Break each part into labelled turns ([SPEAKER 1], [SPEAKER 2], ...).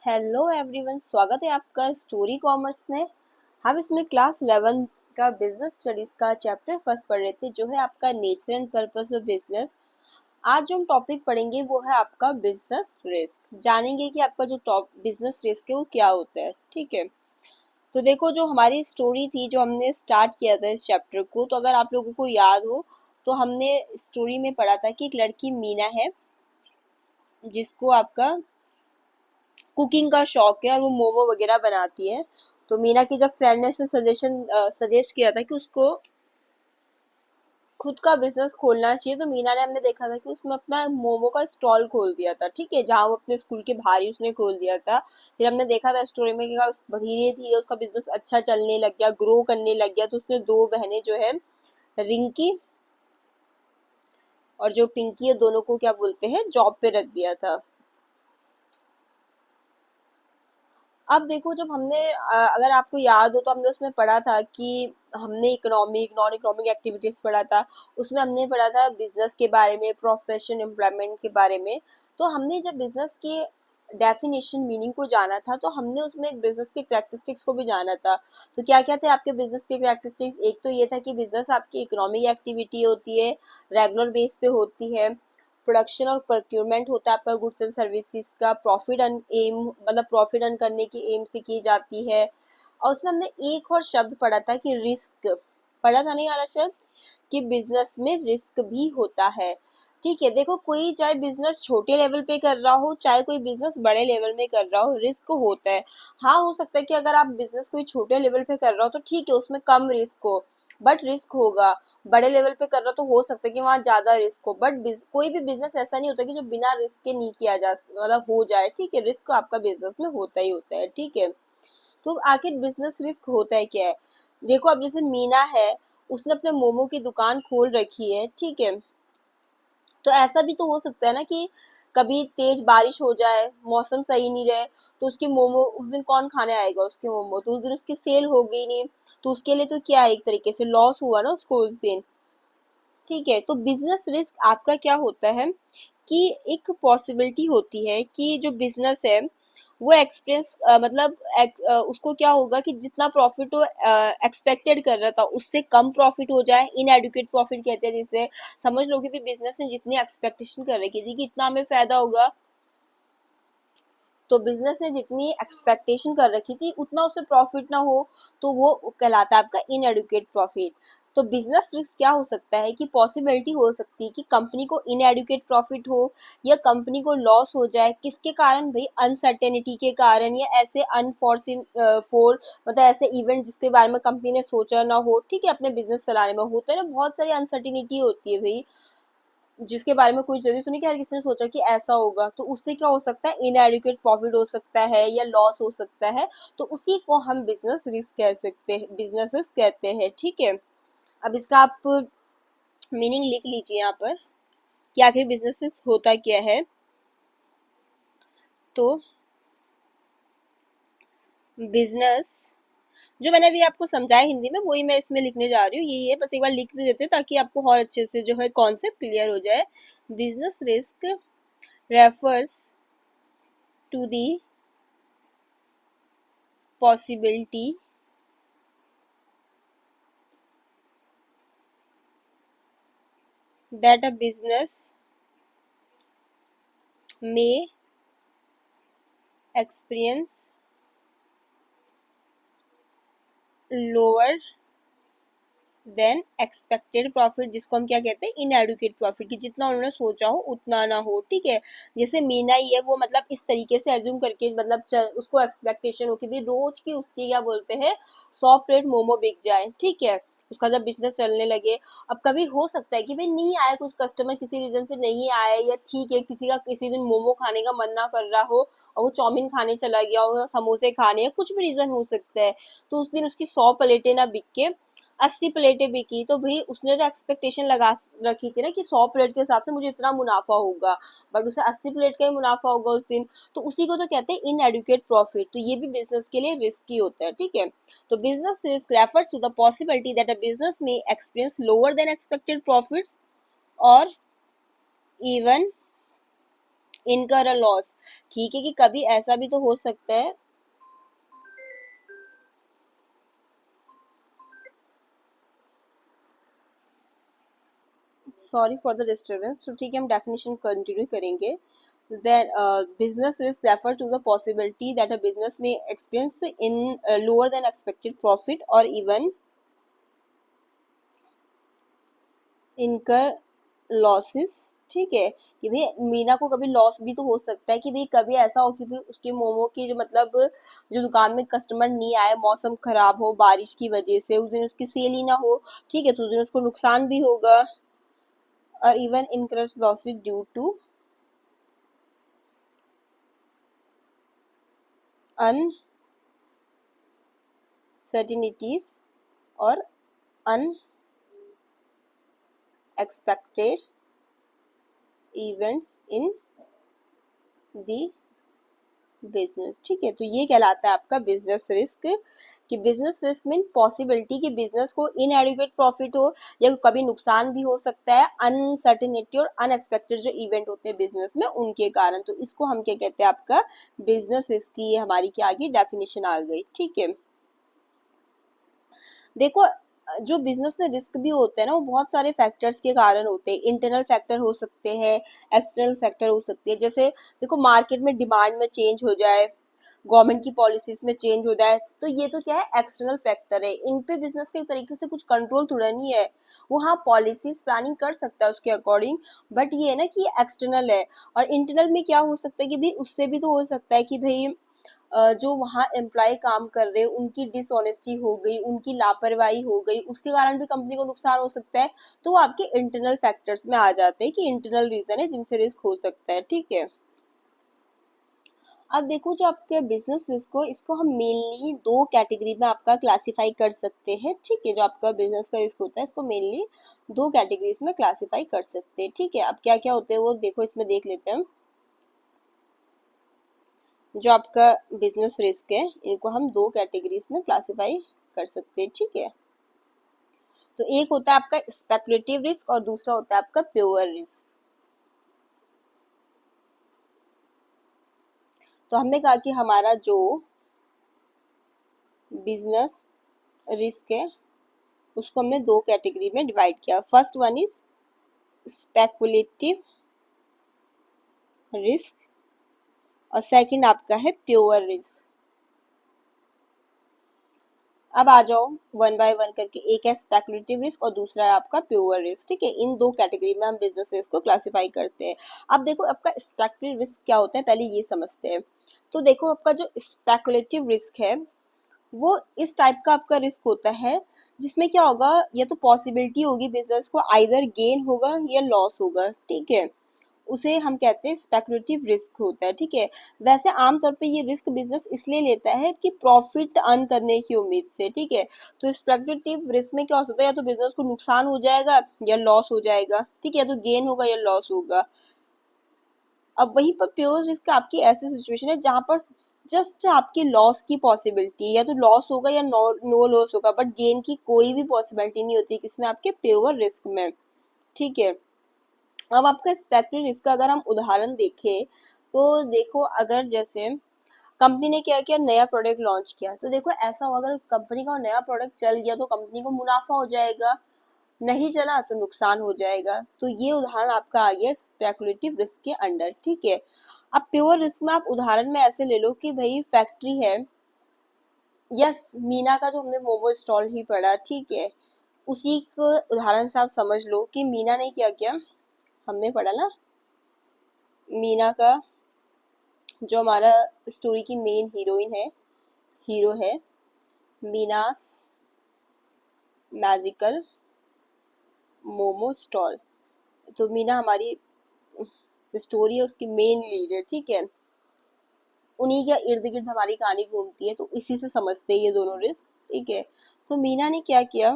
[SPEAKER 1] Hello everyone, स्वागत है आपका स्टोरी कॉमर्स में। हम इसमें क्लास 11 का बिजनेस स्टडीज का चैप्टर फर्स्ट पढ़ रहे थे, जो है आपका nature and purpose of business. आज जो हम टॉपिक पढ़ेंगे वो है आपका बिजनेस रिस्क। जानेंगे कि आपका जो टॉप बिजनेस रिस्क है वो क्या होता है। ठीक है, तो देखो, जो हमारी स्टोरी थी, जो हमने स्टार्ट किया था इस चैप्टर को, तो अगर आप लोगों को याद हो तो हमने स्टोरी में पढ़ा था कि एक लड़की मीना है जिसको आपका कुकिंग का शौक है और वो मोमो वगैरह बनाती है। तो मीना की जब फ्रेंड ने उसे सजेस्ट किया था कि उसको खुद का बिजनेस खोलना चाहिए, तो मीना ने हमने देखा था कि उसने अपना मोमो का स्टॉल खोल दिया था। ठीक है, जहाँ वो अपने स्कूल के बाहर ही उसने खोल दिया था। फिर हमने देखा था स्टोरी में कि धीरे धीरे उसका बिजनेस अच्छा चलने लग गया, ग्रो करने लग गया। तो उसने दो बहनें जो है, रिंकी और जो पिंकी है, दोनों को क्या बोलते हैं, जॉब पे रख दिया था। अब देखो, जब हमने अगर आपको याद हो तो हमने उसमें पढ़ा था कि हमने इकोनॉमिक नॉन इकोनॉमिक एक्टिविटीज पढ़ा था। उसमें हमने पढ़ा था बिजनेस के बारे में, प्रोफेशन एम्प्लॉयमेंट के बारे में। तो हमने जब बिजनेस के डेफिनेशन मीनिंग को जाना था, तो हमने उसमें एक बिजनेस के कैरेक्टरिस्टिक्स को भी जाना था। तो क्या क्या थे आपके बिजनेस के कैरेक्टरिस्टिक्स? एक तो ये था कि बिजनेस आपकी इकोनॉमिक एक्टिविटी होती है, रेगुलर बेस पे होती है। प्रोडक्शन और प्रोक्योरमेंट होता है आपका गुड्स एंड सर्विसेज का। प्रॉफिट अर्न एम, मतलब प्रॉफिट अर्न करने की एम से की जाती है। और उसमें हमने एक और शब्द पढ़ा था कि रिस्क। पढ़ा था नहीं वाला शब्द, कि बिजनेस में रिस्क भी होता है। ठीक है, देखो, कोई चाहे बिजनेस छोटे लेवल पे कर रहा हो, चाहे कोई बिजनेस बड़े लेवल में कर रहा हो, रिस्क होता है। हाँ, हो सकता है कि अगर आप बिजनेस कोई छोटे लेवल पे कर रहा हो तो ठीक है, उसमें कम रिस्क हो, बट रिस्क होगा। बड़े लेवल पे कर रहा हो तो हो सकता है कि वहाँ ज्यादा रिस्क हो, बट कोई भी बिजनेस ऐसा नहीं होता कि जो बिना रिस्क के नहीं किया जा, मतलब हो जाए। ठीक है, रिस्क आपका बिजनेस में होता ही होता है। ठीक है, तो आखिर बिजनेस रिस्क होता है क्या है? देखो, अब जैसे मीना है, उसने अपने मोमो की दुकान खोल रखी है। ठीक है, तो ऐसा भी तो हो सकता है ना कि कभी तेज बारिश हो जाए, मौसम सही नहीं रहे, तो उसके मोमो उस दिन कौन खाने आएगा? उसके मोमो तो उस दिन उसकी सेल हो गई नहीं। तो उसके लिए तो क्या है, एक तरीके से लॉस हुआ ना उसको उस दिन। ठीक है, तो बिजनेस रिस्क आपका क्या होता है कि एक पॉसिबिलिटी होती है कि जो बिजनेस है वो एक्सपीरियंस, मतलब उसको क्या होगा कि जितना प्रॉफिट वो एक्सपेक्टेड कर रहा था उससे कम प्रॉफिट हो जाए। इनएडुकेट प्रॉफिट कहते हैं जिसे। समझ लो कि बिजनेस ने जितनी एक्सपेक्टेशन कर रखी थी कि इतना हमें फायदा होगा, तो बिजनेस ने जितनी एक्सपेक्टेशन कर रखी थी उतना उससे प्रॉफिट ना हो, तो वो कहलाता है आपका इनएडुकेट प्रॉफिट। तो बिजनेस रिस्क क्या हो सकता है कि पॉसिबिलिटी हो सकती है कि कंपनी को इनएडुकेट प्रॉफिट हो या कंपनी को लॉस हो जाए। किसके कारण भाई? अनसर्टेनिटी के कारण, या ऐसे अनफॉर्सिन मतलब ऐसे इवेंट जिसके बारे में कंपनी ने सोचा ना हो। ठीक है, अपने बिजनेस चलाने में होता है ना, बहुत सारी अनसर्टेनिटी होती है भाई, जिसके बारे में कोई जरूरी तो नहीं कि हर किसी ने सोचा कि ऐसा होगा। तो उससे क्या हो सकता है, इनएडिक्वेट प्रॉफिट हो सकता है या लॉस हो सकता है। तो उसी को हम बिजनेस रिस्क कह सकते हैं, बिजनेस कहते हैं। ठीक है, अब इसका आप मीनिंग लिख लीजिए यहाँ पर कि आखिर बिजनेस होता क्या है। तो बिजनेस, जो मैंने अभी आपको समझाया हिंदी में, वही मैं इसमें लिखने जा रही हूँ। यही है, बस एक बार लिख भी देते हैं ताकि आपको और अच्छे से जो है कॉन्सेप्ट क्लियर हो जाए। Business risk refers to the possibility that a business may experience lower than expected profit, जिसको हम क्या कहते हैं, इनएडुकेट प्रॉफिट, कि जितना उन्होंने सोचा हो उतना ना हो। ठीक है, जैसे मीना ही है, वो मतलब इस तरीके से एज्यूम करके, मतलब उसको एक्सपेक्टेशन हो कि भाई रोज की उसकी क्या बोलते हैं, 100 प्लेट मोमो बिक जाए। ठीक है, उसका जब बिजनेस चलने लगे। अब कभी हो सकता है कि भाई नहीं आए, कुछ कस्टमर किसी रीजन से नहीं आए, या ठीक है किसी का किसी दिन मोमो खाने का मन ना कर रहा हो और वो चाउमीन खाने चला गया हो, समोसे खाने, या कुछ भी रीजन हो सकता है। तो उस दिन उसकी 100 प्लेटें ना बिक के 80 प्लेटें बिकी, तो भाई उसने तो एक्सपेक्टेशन लगा रखी थी ना कि 100 प्लेट के हिसाब से मुझे इतना मुनाफा होगा, बट उसे 80 प्लेट का ही मुनाफा होगा उस दिन। तो उसी को तो कहते हैं इनएडुकेट प्रॉफिट। तो ये भी बिजनेस के लिए रिस्की होता है। ठीक है, तो business risk refers to the possibility that a business में experience lower than expected profits और इवन इनकर अ लॉस, ठीक है, कि कभी ऐसा भी तो हो सकता है। Sorry for the disturbance. तो ठीक है, हम डेफिनेशन कंटिन्यू करेंगे। Then business risk refer to the possibility that a business में experience in lower than expected profit और इवन इनकर लॉसेस, ठीक है, कि भाई मीना को कभी लॉस भी तो हो सकता है, कि भाई कभी ऐसा हो कि भाई उसके मोमो की जो मतलब जो दुकान में कस्टमर नहीं आए, मौसम खराब हो बारिश की वजह से, उस दिन उसकी सेल ही ना हो, ठीक है, तो उस दिन उसको नुकसान भी होगा। और even incurs losses due to uncertainties और unexpected events in the business, ठीक है, तो ये कहलाता है आपका बिजनेस रिस्क। कि बिजनेस रिस्क मीन पॉसिबिलिटी कि बिजनेस को इनएडिक्वेट प्रॉफिट हो या कभी नुकसान भी हो सकता है, अनसर्टेनिटी और अनएक्सपेक्टेड जो इवेंट होते हैं बिजनेस में उनके कारण, तो इसको हम क्या कहते हैं, आपका बिजनेस रिस्क की हमारी क्या आ गई, डेफिनेशन आ गई, ठीक है। देखो, जो बिजनेस में रिस्क भी होते हैं ना, वो बहुत सारे फैक्टर्स के कारण होते हैं। इंटरनल फैक्टर हो सकते हैं, एक्सटर्नल फैक्टर हो सकते हैं। जैसे देखो, मार्केट में डिमांड में चेंज हो जाए, गवर्नमेंट की पॉलिसीज में चेंज हो जाए, तो ये तो क्या है, एक्सटर्नल फैक्टर है। इन पे बिजनेस के तरीके से कुछ कंट्रोल थोड़ा नहीं है। वो हाँ, पॉलिसीज प्लानिंग कर सकता है उसके अकॉर्डिंग, बट ये है ना कि ये एक्सटर्नल है। और इंटरनल में क्या हो सकता है कि भाई उससे भी तो हो सकता है कि भाई जो वहाँ एम्प्लॉय काम कर रहे हैं उनकी डिसऑनेस्टी हो गई, उनकी लापरवाही हो गई, उसके कारण भी कंपनी को नुकसान हो सकता है। तो वो आपके इंटरनल फैक्टर्स में आ जाते हैं कि इंटरनल रीजन है जिनसे रिस्क हो सकता है, ठीक है। अब देखो, जो आपके बिजनेस रिस्क हो, इसको हम मेनली दो कैटेगरी में आपका क्लासिफाई कर सकते हैं, ठीक है। जो आपका बिजनेस का रिस्क होता है, इसको मेनली दो कैटेगरीज में क्लासिफाई कर सकते हैं, ठीक है। अब क्या क्या होते हैं वो देखो, इसमें देख लेते हैं। जो आपका बिजनेस रिस्क है, इनको हम दो कैटेगरीज में क्लासिफाई कर सकते हैं, ठीक है। तो एक होता है आपका स्पेकुलेटिव रिस्क और दूसरा होता है आपका प्योर रिस्क। तो हमने कहा कि हमारा जो बिजनेस रिस्क है उसको हमने दो कैटेगरी में डिवाइड किया। First one is speculative risk और सेकंड आपका है प्योर रिस्क। अब आ जाओ वन बाय वन करके। एक है स्पेकुलेटिव रिस्क और दूसरा है आपका प्योर रिस्क, ठीक है। इन दो कैटेगरी में हम बिजनेस रिस्क को क्लासिफाई करते हैं। अब देखो, आपका स्पेकुलेटिव रिस्क क्या होता है, पहले ये समझते हैं। तो देखो, आपका जो स्पेकुलेटिव रिस्क है वो इस टाइप का आपका रिस्क होता है जिसमें क्या होगा, या तो पॉसिबिलिटी होगी बिजनेस को आइदर गेन होगा या लॉस होगा, ठीक है। उसे हम कहते हैं स्पेकुलेटिव रिस्क होता है, ठीक है। वैसे आमतौर पे ये रिस्क बिजनेस इसलिए लेता है कि प्रॉफिट अर्न करने की उम्मीद से, ठीक है। तो स्पेकुलेटिव रिस्क में क्या हो सकता है, या तो बिजनेस को नुकसान हो जाएगा या लॉस हो जाएगा, ठीक है, या तो गेन होगा या लॉस होगा। अब वहीं पर प्योर रिस्क आपकी ऐसी सिचुएशन है जहां पर जस्ट आपकी लॉस की पॉसिबिलिटी है, या तो लॉस होगा या नो लॉस होगा, बट गेन की कोई भी पॉसिबिलिटी नहीं होती किसमें, आपके प्योर रिस्क में, ठीक है। अब आपका स्पेक्युलर रिस्क का अगर हम उदाहरण देखें, तो देखो, अगर जैसे कंपनी ने क्या किया, नया प्रोडक्ट लॉन्च किया, तो देखो ऐसा हो, अगर कंपनी का नया प्रोडक्ट चल गया तो कंपनी को मुनाफा हो जाएगा, नहीं चला तो नुकसान हो जाएगा। तो ये उदाहरण आपका आ गया स्पेकुलेटिव रिस्क के अंडर, ठीक है। अब प्योर रिस्क में आप उदाहरण में ऐसे ले लो कि भाई फैक्ट्री है, यस, मीना का जो हमने मोमो स्टॉल ही पढ़ा, ठीक है, उसी को उदाहरण से आप समझ लो कि मीना ने क्या किया, हमने पढ़ा ना, मीना का जो हमारा स्टोरी की मेन हीरोइन है, हीरो है, मीनास मैजिकल मोमो स्टॉल। तो मीना हमारी स्टोरी है, उसकी मेन लीड है, ठीक है। उन्हीं के इर्द गिर्द हमारी कहानी घूमती है, तो इसी से समझते हैं ये दोनों रिस्क, ठीक है। तो मीना ने क्या किया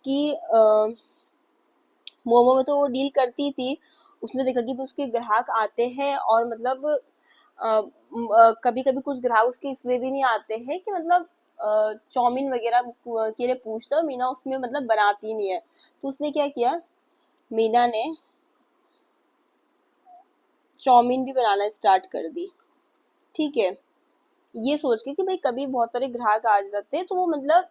[SPEAKER 1] कि मोमो में तो वो डील करती थी, उसने देखा कि उसके ग्राहक आते हैं और मतलब कभी कभी कुछ ग्राहक उसके इसलिए भी नहीं आते हैं कि मतलब चाउमीन वगैरह के लिए पूछते हो, मीना उसमें मतलब बनाती नहीं है। तो उसने क्या किया, मीना ने चाउमीन भी बनाना स्टार्ट कर दी, ठीक है, ये सोच के कि भाई कभी बहुत सारे ग्राहक आ जाते हैं तो वो मतलब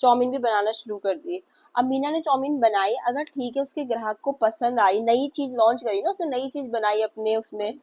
[SPEAKER 1] चाउमीन भी बनाना शुरू कर दिए। अब मीना ने चाउमीन बनाई, अगर ठीक है उसके ग्राहक को पसंद आई, नई चीज लॉन्च करी ना उसने, नई चीज बनाई अपने उसमें,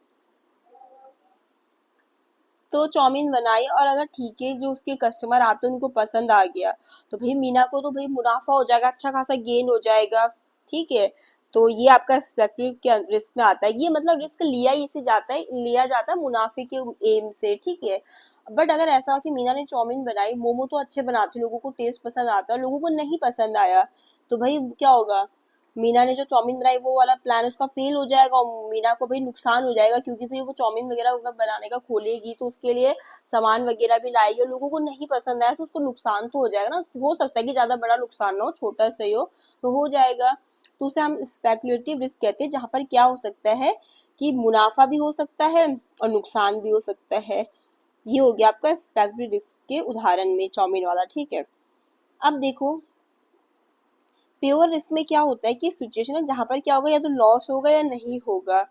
[SPEAKER 1] तो चाउमीन बनाई और अगर ठीक है जो उसके कस्टमर आते हैं उनको पसंद आ गया, तो भाई मीना को तो भाई मुनाफा हो जाएगा, अच्छा खासा गेन हो जाएगा, ठीक है। तो ये आपका स्पेक्युलेटिव के रिस्क में आता है, ये मतलब रिस्क लिया जाता है मुनाफे के एम से, ठीक है। बट अगर ऐसा हो कि मीना ने चाउमीन बनाई, मोमो तो अच्छे बनाती है, लोगों को टेस्ट पसंद आता है, लोगों को नहीं पसंद आया, तो भाई क्या होगा, मीना ने जो चाउमीन बनाई वो वाला प्लान उसका फेल हो जाएगा और मीना को भाई नुकसान हो जाएगा, क्योंकि फिर वो चाउमीन वगैरह अगर बनाने का खोलेगी तो उसके लिए सामान वगैरह भी लाएगी और लोगों को नहीं पसंद आया तो उसको नुकसान तो हो जाएगा ना, हो सकता है कि ज्यादा बड़ा नुकसान ना हो, छोटा सा ही तो हो जाएगा। तो उसे हम स्पेकुलेटिव रिस्क कहते हैं, जहां पर क्या हो सकता है कि मुनाफा भी हो सकता है और नुकसान भी हो सकता है। ये हो गया आपका स्पेकुलेटिव रिस्क के उदाहरण में चाउमीन वाला, ठीक है। अब देखो प्योर रिस्क में क्या होता है कि सिचुएशन है जहां पर क्या होगा, या तो लॉस होगा या नहीं होगा।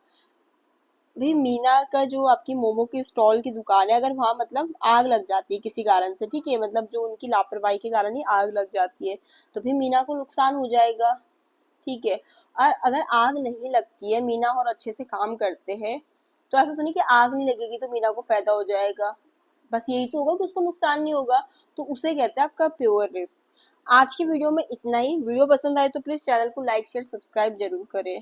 [SPEAKER 1] भाई मीना का जो आपकी मोमो की स्टॉल की दुकान है, अगर वहां मतलब आग लग जाती है किसी कारण से, ठीक है, मतलब जो उनकी लापरवाही के कारण ही आग लग जाती है, तो फिर मीना को नुकसान हो जाएगा, ठीक है। और अगर आग नहीं लगती है, मीना और अच्छे से काम करते हैं, तो ऐसा तो नहीं कि आग नहीं लगेगी तो मीना को फायदा हो जाएगा, बस यही तो होगा कि उसको नुकसान नहीं होगा, तो उसे कहते हैं आपका प्योर रिस्क। आज की वीडियो में इतना ही। वीडियो पसंद आए तो प्लीज चैनल को लाइक शेयर सब्सक्राइब जरूर करें।